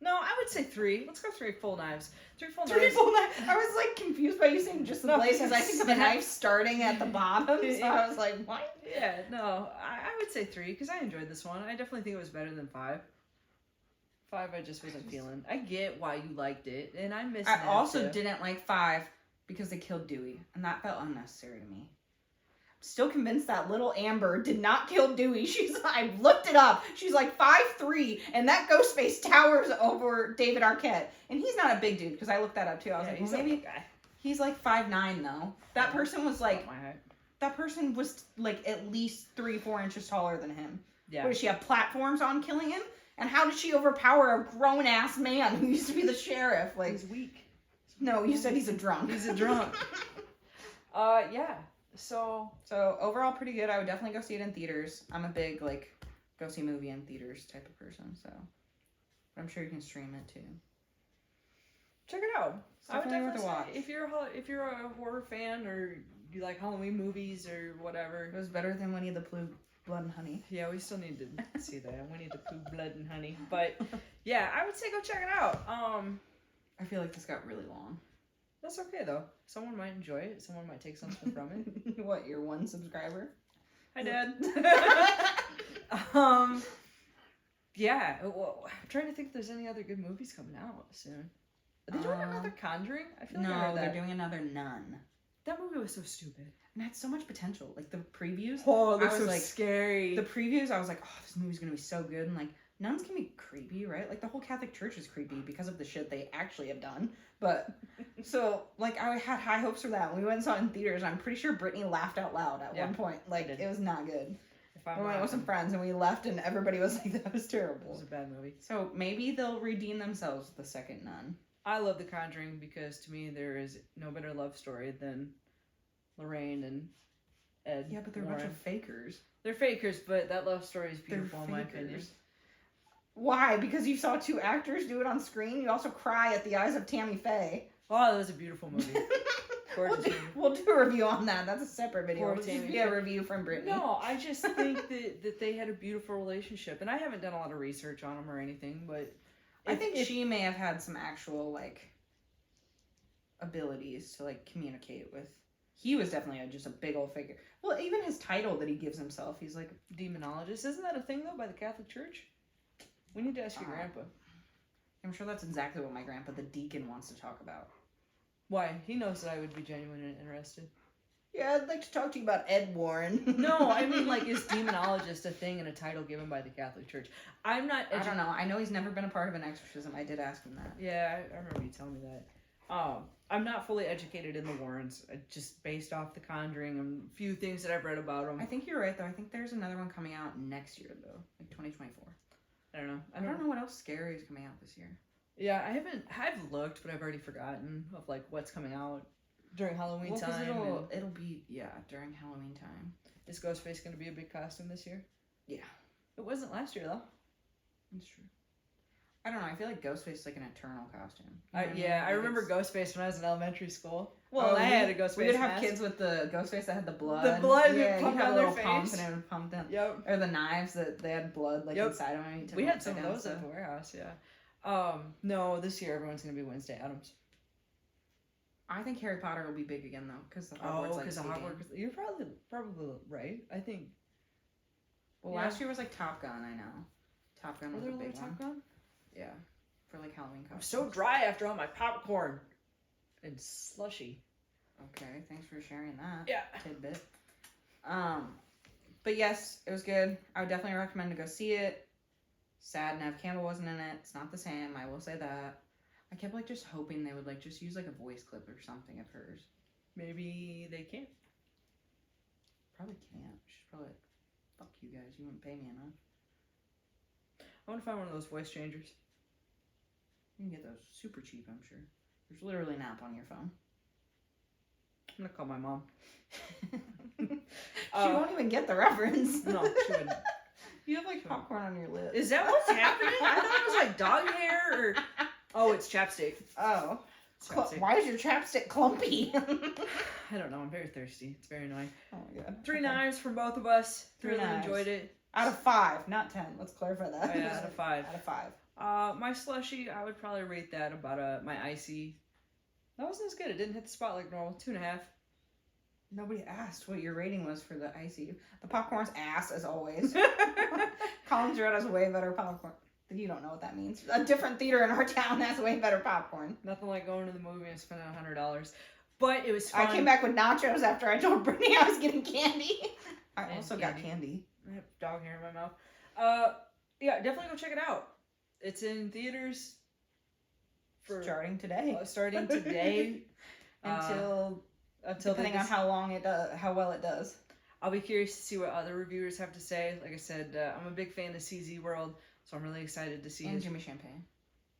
Speaker 1: No, I would say 3. Let's go 3 full knives. 3 full
Speaker 2: Three
Speaker 1: knives.
Speaker 2: full knives. I was like confused by you saying just the
Speaker 1: No,
Speaker 2: blade because I
Speaker 1: because
Speaker 2: think of a knife starting at the bottom. So I was like, what?
Speaker 1: Yeah, no, I would say 3 because I enjoyed this one. I definitely think it was better than 5. 5 I just wasn't feeling. I get why you liked it, and I missed it.
Speaker 2: I also didn't like 5 because they killed Dewey, and that felt unnecessary to me. Still convinced that little Amber did not kill Dewey. I looked it up. She's like 5'3", and that ghost face towers over David Arquette. And he's not a big dude, because I looked that up too. I was like,
Speaker 1: he's
Speaker 2: well,
Speaker 1: a
Speaker 2: maybe
Speaker 1: big guy.
Speaker 2: he's like 5'9", though. That person was like,
Speaker 1: Not my height.
Speaker 2: that person was like at least 3-4 inches taller than him.
Speaker 1: Yeah.
Speaker 2: What, does she have platforms on killing him? And how did she overpower a grown-ass man who used to be the sheriff? Like,
Speaker 1: He's weak.
Speaker 2: no, you said he's a drunk.
Speaker 1: He's a drunk. Yeah. So
Speaker 2: overall pretty good. I would definitely go see it in theaters. I'm a big like go see a movie in theaters type of person, so but I'm sure you can stream it too.
Speaker 1: check it out. I would
Speaker 2: definitely
Speaker 1: definitely
Speaker 2: worth a
Speaker 1: say
Speaker 2: watch.
Speaker 1: if you're a horror fan or you like Halloween movies or whatever.
Speaker 2: It was better than Winnie the Pooh, Blood and Honey.
Speaker 1: Yeah, we still need to see that. We need the Pooh, Blood and Honey. But yeah, I would say go check it out.
Speaker 2: I feel like this got really long.
Speaker 1: That's okay though. Someone might enjoy it. Someone might take something from it.
Speaker 2: What, you're one subscriber?
Speaker 1: Hi, Dad. Yeah. Well, I'm trying to think if there's any other good movies coming out soon. Are they doing another Conjuring? I feel like I
Speaker 2: No,
Speaker 1: heard
Speaker 2: they're
Speaker 1: that.
Speaker 2: doing another Nun.
Speaker 1: That movie was so stupid.
Speaker 2: And it had so much potential. Like the previews.
Speaker 1: Oh,
Speaker 2: I
Speaker 1: that's
Speaker 2: was
Speaker 1: so
Speaker 2: like-
Speaker 1: scary.
Speaker 2: The previews, I was like, oh, this movie's gonna be so good. And like, nuns can be creepy, right? Like the whole Catholic Church is creepy because of the shit they actually have done. But so like I had high hopes for that. We went and saw it in theaters. I'm pretty sure Brittany laughed out loud at
Speaker 1: Yeah,
Speaker 2: one point. Like
Speaker 1: did.
Speaker 2: it was not good.
Speaker 1: If I'm
Speaker 2: We went
Speaker 1: wrong,
Speaker 2: with some friends and we left and everybody was like, that was
Speaker 1: it
Speaker 2: terrible.
Speaker 1: was a bad movie.
Speaker 2: So maybe they'll redeem themselves with the second Nun.
Speaker 1: I love The Conjuring because to me there is no better love story than Lorraine and Ed.
Speaker 2: Yeah, but they're a bunch of fakers.
Speaker 1: They're fakers, but that love story is
Speaker 2: They're
Speaker 1: beautiful in my opinion.
Speaker 2: fakers. Why? Because you saw 2 actors do it on screen? You also cry at the eyes of Tammy Faye.
Speaker 1: Oh, that was a beautiful movie. Gorgeous movie.
Speaker 2: We'll do a review on that. That's a separate video.
Speaker 1: Poor
Speaker 2: It'll just
Speaker 1: Tammy
Speaker 2: be a
Speaker 1: Faye.
Speaker 2: review from Brittany.
Speaker 1: No, I just think that they had a beautiful relationship, and I haven't done a lot of research on them or anything, but
Speaker 2: I think she may have had some actual like abilities to like communicate with. He was definitely just a big old figure. Well, even his title that he gives himself, he's like
Speaker 1: demonologist. Isn't that a thing though by the Catholic Church? We need to ask your grandpa.
Speaker 2: I'm sure that's exactly what my grandpa, the deacon, wants to talk about.
Speaker 1: Why? He knows that I would be genuinely interested.
Speaker 2: Yeah, I'd like to talk to you about Ed Warren.
Speaker 1: No, I mean, like, is demonologist a thing and a title given by the Catholic Church? I'm not.
Speaker 2: I don't know. I know he's never been a part of an exorcism. I did ask him that.
Speaker 1: Yeah, I remember you telling me that. I'm not fully educated in the Warrens, just based off The Conjuring and a few things that I've read about them.
Speaker 2: I think you're right, though. I think there's another one coming out next year, though, like 2024.
Speaker 1: I don't know.
Speaker 2: I don't know what else scary is coming out this year.
Speaker 1: Yeah, I've looked, but I've already forgotten of like what's coming out during Halloween time.
Speaker 2: It'll be during Halloween time.
Speaker 1: Is Ghostface going to be a big costume this year?
Speaker 2: Yeah,
Speaker 1: It wasn't last year though.
Speaker 2: that's true. I don't know. I feel like Ghostface is like an eternal costume. You know what mean?
Speaker 1: I
Speaker 2: Like,
Speaker 1: remember
Speaker 2: it's-
Speaker 1: Ghostface when I was in elementary school.
Speaker 2: Well,
Speaker 1: I had a Ghostface.
Speaker 2: We would have
Speaker 1: mask.
Speaker 2: kids with the Ghostface that had the blood.
Speaker 1: The blood
Speaker 2: yeah,
Speaker 1: pumped
Speaker 2: he'd have
Speaker 1: on
Speaker 2: a
Speaker 1: their
Speaker 2: little pump
Speaker 1: face.
Speaker 2: and it would pump them.
Speaker 1: Yep.
Speaker 2: Or the knives that they had blood like
Speaker 1: Yep.
Speaker 2: inside them. And you took
Speaker 1: We
Speaker 2: them
Speaker 1: had some of
Speaker 2: upside down
Speaker 1: those
Speaker 2: stuff.
Speaker 1: at the warehouse. Yeah. No, this year everyone's gonna be Wednesday Addams.
Speaker 2: I think Harry Potter will be big again though, because the Hogwarts
Speaker 1: Oh,
Speaker 2: Legacy
Speaker 1: because the
Speaker 2: game.
Speaker 1: Hogwarts. You're probably right. I think.
Speaker 2: Well,
Speaker 1: Yeah.
Speaker 2: last year was like Top Gun. I know. Top Gun
Speaker 1: Were
Speaker 2: was
Speaker 1: there
Speaker 2: a
Speaker 1: a
Speaker 2: big
Speaker 1: little
Speaker 2: one.
Speaker 1: Top Gun?
Speaker 2: Yeah, for like Halloween
Speaker 1: I'm
Speaker 2: costumes.
Speaker 1: so dry after all my popcorn and slushy.
Speaker 2: Okay, thanks for sharing that
Speaker 1: Yeah.
Speaker 2: tidbit. But yes, it was good. I would definitely recommend to go see it. Sad Nev Campbell wasn't in it. It's not the same. I will say that. I kept like just hoping they would like just use like a voice clip or something of hers.
Speaker 1: Maybe they can't.
Speaker 2: Probably can't. She's probably like, fuck you guys. You wouldn't pay me enough.
Speaker 1: I want to find one of those voice changers.
Speaker 2: You can get those super cheap, I'm sure. There's literally an app on your phone. gonna call my mom.
Speaker 4: She won't even get the reference.
Speaker 2: No, she wouldn't.
Speaker 4: You have like popcorn on your lips.
Speaker 2: Is that what's happening? I thought it was like dog hair or. Oh, it's chapstick.
Speaker 4: Oh.
Speaker 2: It's chapstick.
Speaker 4: Why is your chapstick clumpy?
Speaker 2: I don't know. I'm very thirsty. It's very annoying.
Speaker 4: Oh my god.
Speaker 2: 3 knives from both of us.
Speaker 4: 3
Speaker 2: really
Speaker 4: knives.
Speaker 2: enjoyed it.
Speaker 4: Out of 5, not 10. Let's clarify that.
Speaker 2: Oh, yeah, out of 5.
Speaker 4: Out of 5.
Speaker 2: My slushy, I would probably rate that about my icy. That wasn't as good. It didn't hit the spot like normal. 2.5.
Speaker 4: Nobody asked what your rating was for the icy. The popcorn's ass, as always. Collins Red has way better popcorn. You don't know what that means. A different theater in our town has way better popcorn.
Speaker 2: Nothing like going to the movie and spending $100. But it was fun.
Speaker 4: I came back with nachos after I told Brittany I was getting candy. I
Speaker 2: And
Speaker 4: also
Speaker 2: candy.
Speaker 4: got candy.
Speaker 2: I have dog hair in my mouth. Yeah, definitely go check it out. It's in theaters for
Speaker 4: Starting today.
Speaker 2: starting today
Speaker 4: Until depending
Speaker 2: they
Speaker 4: on how long it does, how well it does.
Speaker 2: I'll be curious to see what other reviewers have to say. Like I said, I'm a big fan of CZ World, so I'm really excited to see
Speaker 4: And
Speaker 2: his.
Speaker 4: Jimmy Champagne.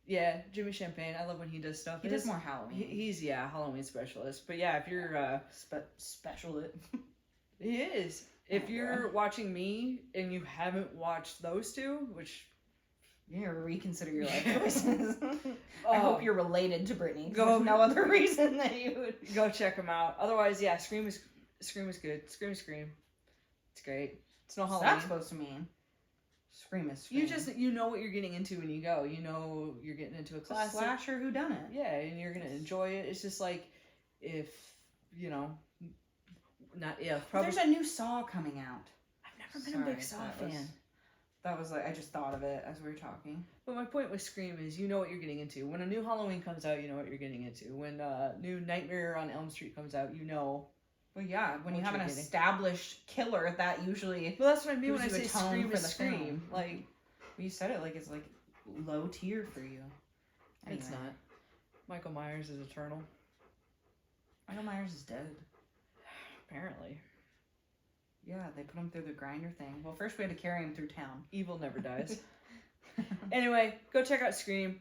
Speaker 2: Yeah, Jimmy Champagne. I love when he does stuff.
Speaker 4: He does more Halloween.
Speaker 2: He's Halloween specialist. But yeah, if you're
Speaker 4: Special it.
Speaker 2: he is. If
Speaker 4: Oh,
Speaker 2: you're watching me and you haven't watched those two, which
Speaker 4: You need to reconsider your life choices. I
Speaker 2: Oh.
Speaker 4: hope you're related to Brittany. 'Cause
Speaker 2: Go-
Speaker 4: There's no other reason that you would.
Speaker 2: go check them out. Otherwise, yeah, Scream is good. Scream. It's great. It's no
Speaker 4: What's
Speaker 2: Halloween.
Speaker 4: that supposed to mean? Scream is
Speaker 2: You know what you're getting into when you go. You know you're getting into a
Speaker 4: It's a
Speaker 2: classic.
Speaker 4: slasher whodunit.
Speaker 2: Yeah, and you're gonna enjoy it. It's just like if not if probably.
Speaker 4: There's a new Saw coming out.
Speaker 2: I've never been a big Saw
Speaker 4: Sorry,
Speaker 2: fan.
Speaker 4: That was like I just thought of it as we were talking.
Speaker 2: But my point with Scream is you know what you're getting into. When a new Halloween comes out, you know what you're getting into. When new Nightmare on Elm Street comes out, you know.
Speaker 4: Well, yeah, when you
Speaker 2: What
Speaker 4: have an
Speaker 2: you're getting.
Speaker 4: established killer, that usually
Speaker 2: Well, that's what I mean when I
Speaker 4: Gives you
Speaker 2: say
Speaker 4: a tone
Speaker 2: Scream
Speaker 4: for
Speaker 2: is
Speaker 4: the
Speaker 2: Scream.
Speaker 4: film.
Speaker 2: Like
Speaker 4: you said it like it's like low tier for you.
Speaker 2: it's
Speaker 4: Anyway.
Speaker 2: not. Michael Myers is eternal.
Speaker 4: Michael Myers is dead.
Speaker 2: Apparently,
Speaker 4: Yeah, they put him through the grinder thing. Well, first we had to carry him through town.
Speaker 2: evil never dies. Anyway, go check out Scream.